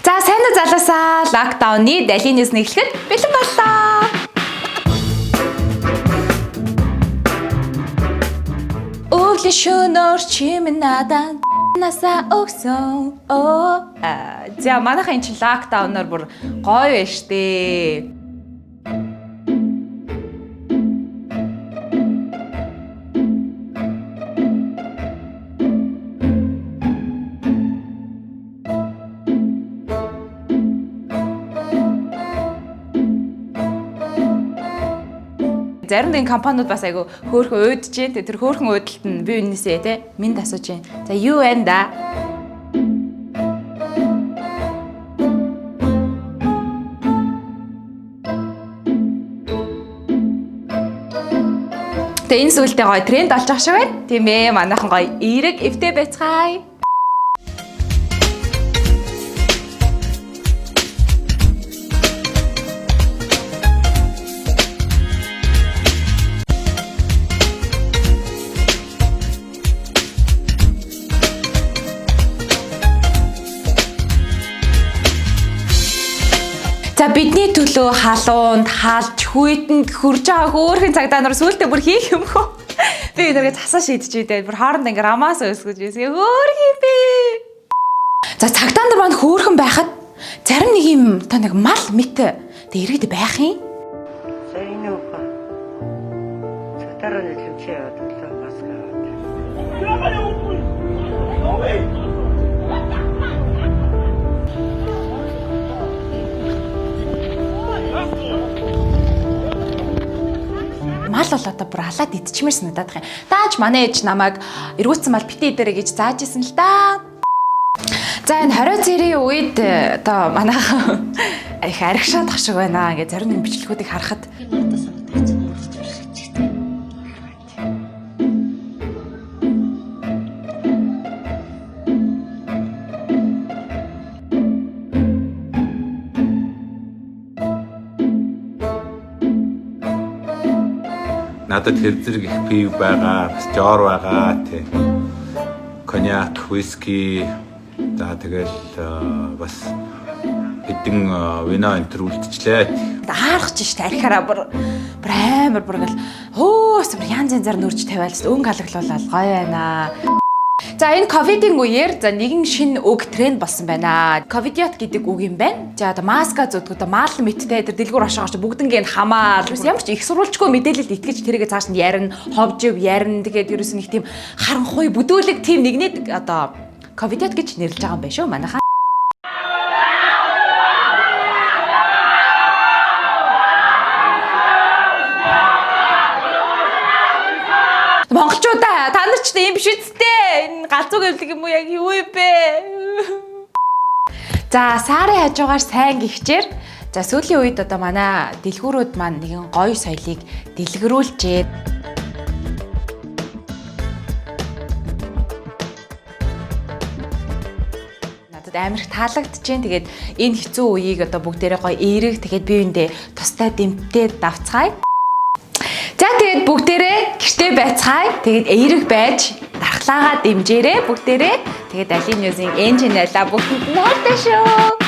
За сайн уу залуусаа локдауны Daily News нэглэхэд бэлэн боллоо. Өглөө шөнөөр чимэн надад насаа өгсөн. За манайхаа энэ чинь локдаунаар бүр гоё байна штэ. Зарим нэгэн компаниуд бас айгу хөөхөн өөдөж जैन. Тэр хөөхөн өөдөлт нь би өнөөсөө те минь асууж जैन. За юу вэ да? Тэ энэ сүултээ гоё тренд болж байгаа шиг байна. Тийм ээ, манайхан гоё эерэг эвтэй байцгаая. За бидний төлөө халуунд, хаалж, хүйтэнд хурж байгаа хөөрхөн цагдаа нар сүултээ бүр хийх юм хөө. Би энэгээ цасаа шийдэж идэ. Бүр хооронд ингээ рамаас өсгөж ийсгээ хөөрхөн би. За цагдаа нар маань хөөрхөн байхад зарим нэг юм та нэг мал мэт тэг иргэд байх юм. Сайн уу ба. Цагдаа нар хэлвчээ яваад өглөө маска аваад. Мал бол одоо бүр алаад идчихмээр санагдаад байгаа юм. Дааж манай ээж намайг эргүүлсэн мал битээ идэрэй гэж зааж исэн л да. За энэ хорио цэрийн үед одоо манайх их аригшаадах шиг байна. Ингээ зарим нэг бичлэгүүдийг харахад надад тэр зэрэг их пив байгаа, жоор байгаа тий. Коньяк, виски, за тэгэл бас хэдэн вино энэ төр үлдчихлээ. аарах ч штэ арихаараа бүр амар бүр гэл хөөс бүр янз янзаар нөрж тавиал өнгө халаглуулаад гоё байна. За энэ ковидын үеэр за нэгэн шинэ үг тренд болсон байна. Ковидиот гэдэг үг юм байна. За одоо маска зүтгэд маал мэттэй тэр дэлгүүр ашигч бүгднгийн хамаал ямар ч их сурвалжгүй мэдээлэлд итгэж тэргээ цааш нь ярина, ховжив ярина. Тэгээд ерөөс нэг тийм харанхуй бүдүүлэг тийм нэгнээд одоо ковидиот гэж нэрлэж байгаа юм байна шүү манайхаа. Монголчуудаа та нар ч тийм биш үсттэй. Энэ галзуу гэвлэг юм уу яг юу вэ? За сарын хажуугаар сайн гихчээр за сүүлийн үед одоо манай дэлгүүрүүд маань нэгэн гоё соёлыг дэлгэрүүлжээ. Надад амар их таалагдж байна. Тэгээд энэ хэцүү үеийг одоо бүгдээрээ гоё эерэг тэгээд биеиндээ тустай дэмтээ давцгаая. За тэгээд бүгдээрээ гэртээ байцгаая. Тэгээд эерэг байж дархлаагаа дэмжээрэй бүгдээрээ. Тэгээд Daily News-ийн энэ чанараа бүгдэнд нь хайртай шүү.